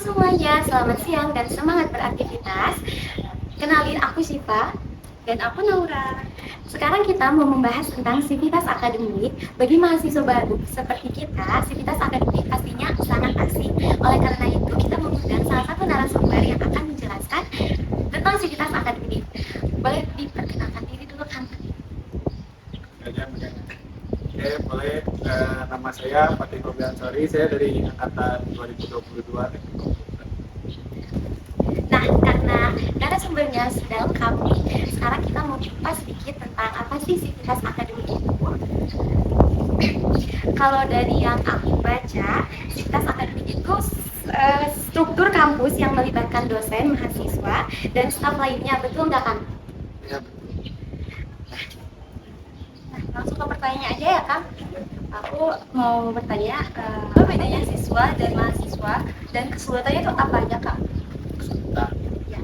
semuanya, selamat siang dan semangat beraktivitas. Kenalin, aku Syifa. Dan aku Naura. Sekarang kita mau membahas tentang sivitas akademik. Bagi mahasiswa baru seperti kita, sivitas akademik pastinya sangat asing. Oleh karena itu, kita mengundang salah satu narasumber yang akan menjelaskan tentang sivitas akademik. Boleh diperkenalkan diri dulu, kan? Oke, boleh. Nama saya Fatih Nobiansori, saya dari angkatan 2022 teknik komputer. Nah, karena narasumbernya sudah lengkap nih, sekarang kita mau kupas sedikit tentang apa sih sivitas akademik itu. Kalau dari yang aku baca, sivitas akademik itu struktur kampus yang melibatkan dosen, mahasiswa, dan staf lainnya. Betul nggak, Kang? Ya, betul. Nah, langsung ke pertanyaan aja ya, Kang. Aku mau bertanya, apa bedanya siswa dan mahasiswa dan kesulitannya itu apa aja, Kak? Kesulitan. Ya.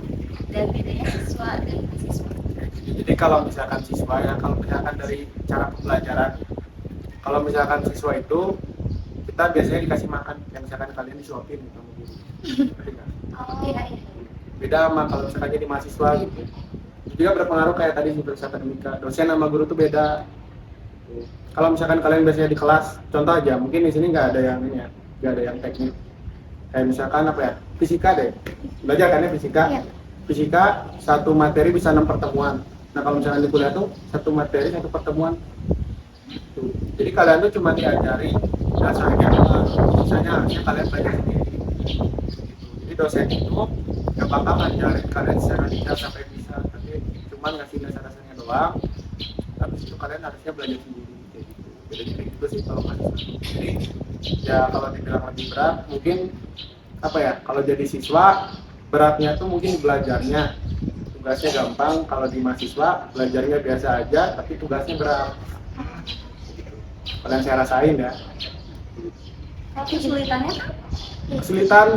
Dan bedanya siswa dan mahasiswa. Jadi kalau misalkan siswa ya, kalau misalkan dari cara pembelajaran, kalau misalkan siswa itu kita biasanya dikasih makan, yang misalkan kalian disuapin gitu sama guru. Ngerti nggak? Oh, iya. Beda sama kalau misalkan jadi mahasiswa gitu. Itu juga berpengaruh kayak tadi sivitas akademika, dosen sama guru tuh beda. Kalau misalkan kalian biasanya di kelas, contoh aja, mungkin di sini nggak ada yang ini ya, nggak ada yang teknik. Kayak misalkan apa ya, fisika deh, belajar kan ya fisika. Iya. Fisika satu materi bisa 6 pertemuan. Nah kalau misalkan di kuliah tuh satu materi satu pertemuan. Tuh. Jadi kalian tuh cuma diajari dasarnya, misalnya harusnya kalian belajar sendiri. Gitu. Jadi dosen itu nggak bakal ngajarin kalian secara detail sampai bisa, tapi cuma ngasih dasar-dasarnya doang. Habis itu kalian harusnya belajar sendiri kayak gitu. Bedanya kayak gitu sih kalau mahasiswa. Jadi ya kalau dibilang lebih berat mungkin apa ya, kalau jadi siswa beratnya tuh mungkin belajarnya, tugasnya gampang. Kalau di mahasiswa belajarnya biasa aja tapi tugasnya berat. Kalau yang saya rasain ya, Kalau kesulitannya, Kak? kesulitan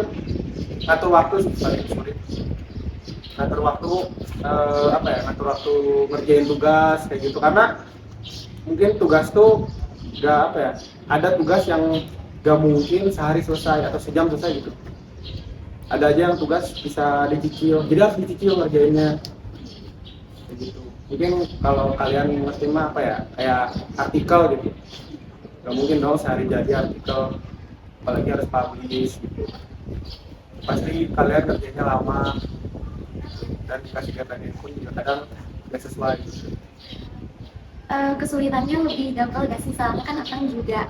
ngatur waktu sih paling sulit. Ngatur waktu, apa ya, ngatur waktu ngerjain tugas kayak gitu, karena mungkin tugas tuh gak apa ya, ada tugas yang gak mungkin sehari selesai atau sejam selesai gitu. Ada aja yang tugas bisa dicicil, jadi harus dicicil ngerjainnya kayak gitu. Mungkin kalau kalian ngerti mah apa ya, kayak artikel gitu, gak mungkin dong sehari jadi artikel, apalagi harus publish gitu. Pasti kalian kerjanya lama dan dikasih deadline pun juga kadang gak sesuai gitu. Kesulitannya lebih double gak sih? Soalnya kan Akang juga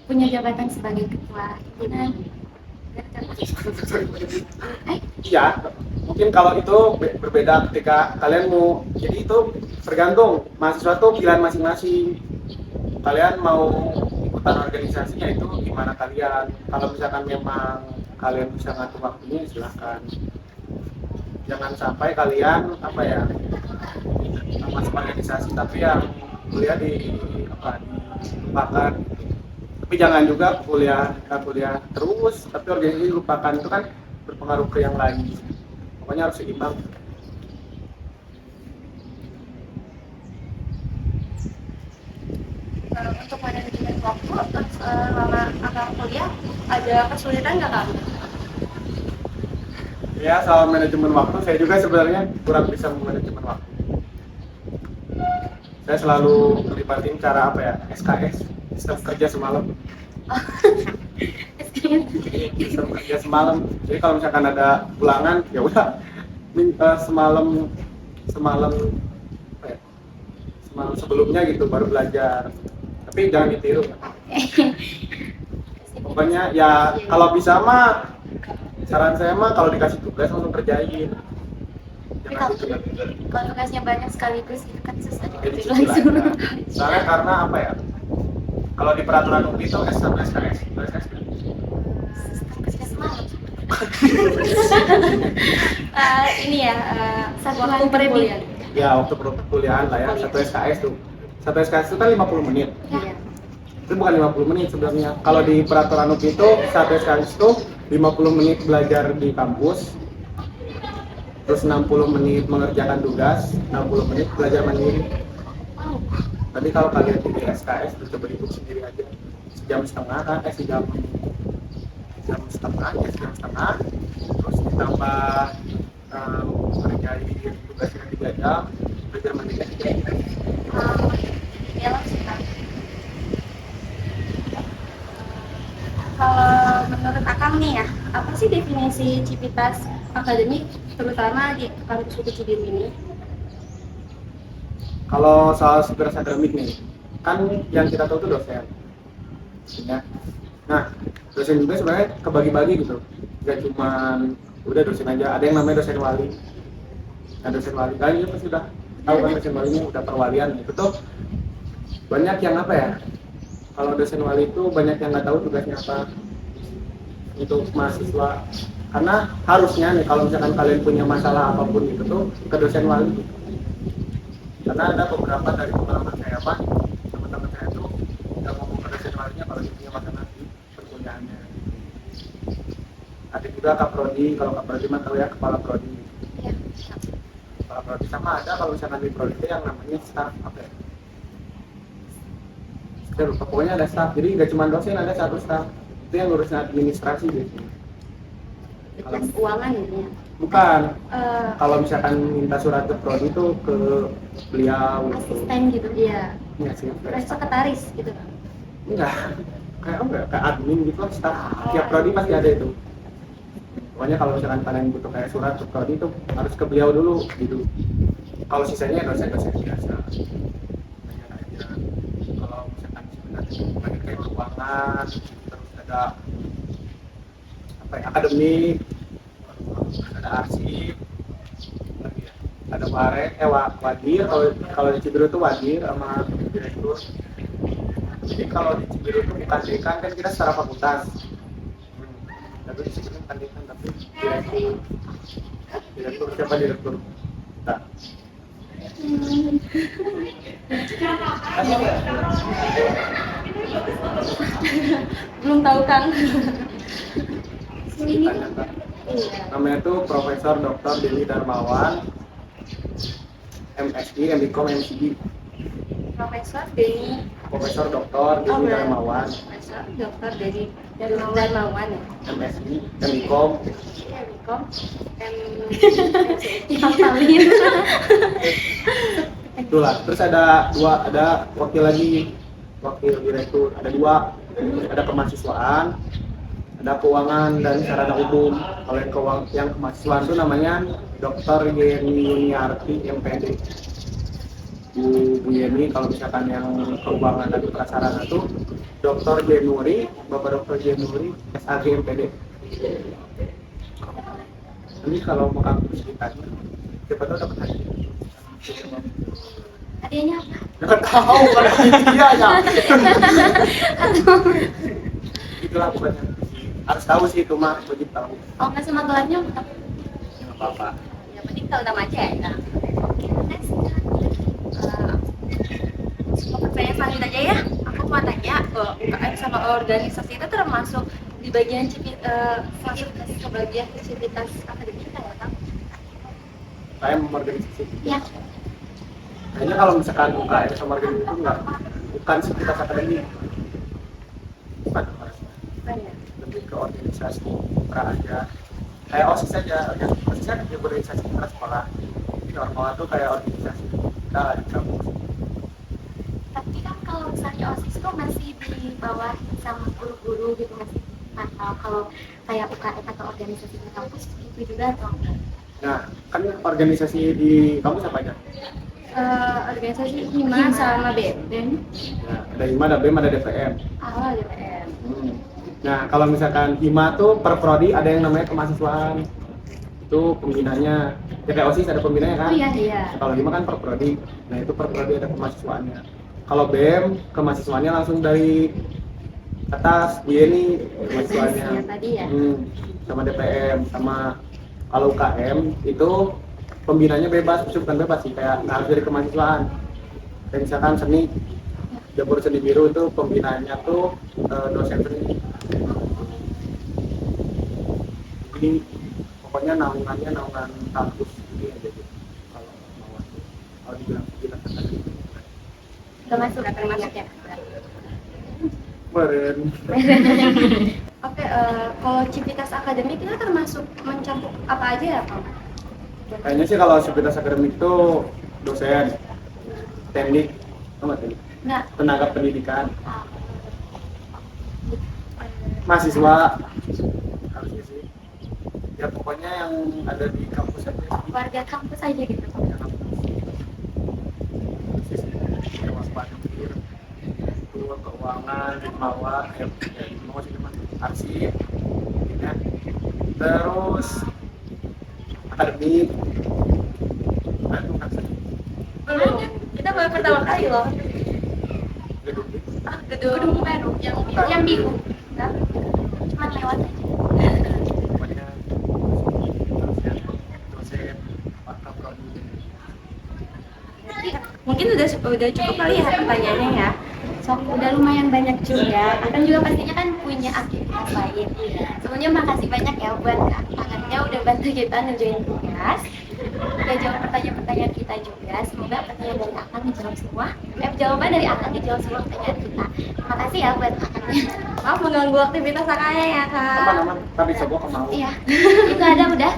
punya jabatan sebagai ketua himpunan. Iya, mungkin kalau itu berbeda ketika kalian mau, jadi itu tergantung mahasiswa tuh pilihan masing-masing. Kalian mau ikutan organisasinya itu gimana kalian. Kalau misalkan memang kalian bisa ngatur waktunya silahkan. Jangan sampai kalian apa ya, masuk organisasi tapi yang kuliah di apa, dilupakan. Tapi jangan juga kuliah terus tapi organisasi dilupakan, itu kan berpengaruh ke yang lain. Pokoknya harus seimbang. Untuk manajemen waktu selama Akang kuliah ada kesulitan nggak, Kak? Ya, soal manajemen waktu saya juga sebenarnya kurang bisa memanajemen waktu. Saya selalu melibatin cara apa ya, SKS, sistem kerja semalam. Sistem kerja semalam. Jadi kalau misalkan ada ulangan ya udah semalam semalam apa ya, semalam sebelumnya gitu baru belajar. Tapi jangan ditiru. Pokoknya ya kalau bisa mah, saran saya mah kalau dikasih tugas langsung kerjain. Tapi Jangan kalau ditunda-tunda. kalau tugasnya banyak sekaligus itu kan susah Jadi dikerjain cicil langsung. aja. Soalnya karena apa ya? Kalau di peraturan UPI itu S1 SKS, SKS kan? Sistem kerja semalam. Ini ya, Satuan waktu perkuliahan. Ya waktu perkuliahan lah ya, satu SKS tuh. Satu SKS itu kan 50 menit. Iya. Itu bukan 50 menit sebenarnya. Kalau di peraturan UPI itu satu SKS itu 50 menit belajar di kampus, terus 60 menit mengerjakan tugas, 60 menit belajar mandiri. Tapi kalau kalian pilih SKS, coba hitung sendiri aja. Sejam setengah kan, sejam. jam setengah, terus ditambah ngerjain tugasnya 3 jam, belajar mandirinya 3 jam. Ya langsung Kak. Kalau menurut Akang nih ya, apa sih definisi Civitas Akademik terutama di kampus UPI Cibiru ini? Kalau soal Civitas akademik nih, kan yang kita tahu itu dosen, ya. Nah, dosen juga sebenarnya kebagi-bagi gitu, nggak cuman udah dosen aja, ada yang namanya dosen wali. Nah, dosen wali kalian juga pasti udah tahu kan dosen wali ini udah perwalian, itu tuh banyak yang apa ya? Kalau dosen wali itu banyak yang nggak tahu tugasnya apa untuk mahasiswa. Karena harusnya nih kalau misalkan kalian punya masalah apapun itu tuh ke dosen wali. Karena ada beberapa dari pengalaman saya apa, teman-teman saya tuh udah ngomong ke dosen walinya kalau dia punya masalah di perkuliahannya. Ada juga kaprodi, kalau kaprodi mah tahu ya kepala prodi. Kepala prodi sama ada kalau misalkan di prodi itu yang namanya staff apa ya? Saya lupa, pokoknya ada staff, jadi nggak cuma dosen, ada satu staff itu yang ngurusin administrasi gitu. Kalau Keuangan gitu ya? bukan, kalau misalkan minta surat ke prodi itu ke beliau gitu. Asisten gitu? Iya. Iya sih, Sekretaris gitu Kak? enggak kayak admin gitu lah, staff tiap prodi pasti ada itu. Pokoknya kalau misalkan kalian butuh kayak surat ke prodi itu harus ke beliau dulu gitu. Kalau sisanya dosen-dosen biasa. Kalau misalkan sebenarnya kayak keuangan, terus ada apa ya, akademik, ada arsip, ada wadir. Kalau di Cibiru itu wadir sama direktur. Jadi kalau di Cibiru itu bukan dekan, kan kita secara fakultas. Tapi di Cibiru bukan dekan, tapi direktur siapa direktur? Nah. Belum tahu Kang. Ini namanya tuh Profesor Dr. Denny Darmawan, MSI, MBCom, MCD. Profesor Denny. Profesor Dr. Denny Darmawan, Profesor Dr. Denny Darmawan ya. MSI, MBCom.Kom Dihafalin. Itulah. Terus ada wakil lagi, wakil direktur. Ada 2, ada kemahasiswaan, ada keuangan dan sarana umum. Kalau yang kemahasiswaan itu namanya Dr. Yeni Yuniarti, MPD. Bu Yeni. Kalau misalkan yang keuangan dan prasarana itu Dr. Jenuri, Bapak Dr. Jenuri, SAG MPD. Nanti kalau mau kampus ditanya, siapa tahu dapat hadiah. Hadiahnya apa? Nggak tahu, pada hadiah ya. Itulah pokoknya. Harus tahu sih itu mah, wajib tahu. Oh, nggak sama gelarnya? Nggak apa-apa. yang penting tahu nama aja ya. Nah, Oke, next. pertanyaan selanjutnya aja ya. Aku mau tanya, UKM sama organisasi itu termasuk di bagian masuk ke bagian Civitas Akademik ya Kang? Saya memorganisasi. Ya. Kayaknya kalau misalkan UKM sama organisasi itu bukan Civitas akademik. Bukan harusnya. Banyak. Lebih ke organisasi aja. Kayak OSIS aja, OSIS kan juga organisasi kita sekolah. Jadi normal tuh kayak organisasi kita di kampus. Tapi kan kalau misalnya OSIS tuh masih di bawah sama guru-guru gitu, masih atau kalau kayak UKM atau organisasi di kampus itu juga atau enggak? Nah, kan organisasi di kampus apa aja? Organisasi HIMA sama BEM. Nah, ada HIMA, ada BEM, ada DPM. Oh, DPM. Nah, kalau misalkan HIMA tuh per prodi ada yang namanya kemahasiswaan. Itu pembinanya. Ya kayak OSIS ada pembinanya kan? Oh iya. Nah, kalau HIMA kan per prodi. Nah, itu per prodi ada kemahasiswaannya. Kalau BEM, kemahasiswaannya langsung dari atas, dia nih kemahasiswaannya. Ya, tadi ya. Sama DPM, sama kalau UKM itu pembinanya bebas, bukan bebas sih, kayak nggak harus dari kemahasiswaan. Kayak misalkan seni, dapur seni biru itu pembinanya tuh dosen seni. Jadi pokoknya naungan kampus ini aja gitu. Kalau dibilang kita Termasuk ya. kemarin. Oke, kalau civitas akademik itu termasuk mencakup apa aja ya, Kak? Kayaknya sih kalau aktivitas akademik itu dosen, teknik, sama teknik, Enggak. tenaga pendidikan, mahasiswa, harusnya sih. Ya pokoknya yang ada di kampus aja sih. Warga kampus aja gitu. Ya, kampus. Harusnya sih. Ya, waspadir, keuangan, jumawa, mau sih teman, arsip, ya. Terus akademik, itu kan sih. Belum, kita baru pertama kali loh. Gedung. Gedung baru Yang biru. Enggak. Cuman lewat aja. Pokoknya dosen Pak Kaprodi. Mungkin udah cukup kali ya pertanyaannya ya. Sok udah lumayan banyak juga. Akan juga pastinya kan punya aktivitas lain. Sebelumnya makasih banyak ya buat tangannya udah bantu kita ngerjain tugas. Udah jawab pertanyaan-pertanyaan kita juga. Semoga pertanyaan dari Akan dijawab semua. Jawaban dari Akan dijawab semua pertanyaan kita. Makasih ya buat Akannya. Maaf mengganggu aktivitas kakaknya ya, Kak. Aman-aman, tapi coba ke mau. Iya. Itu ada udah.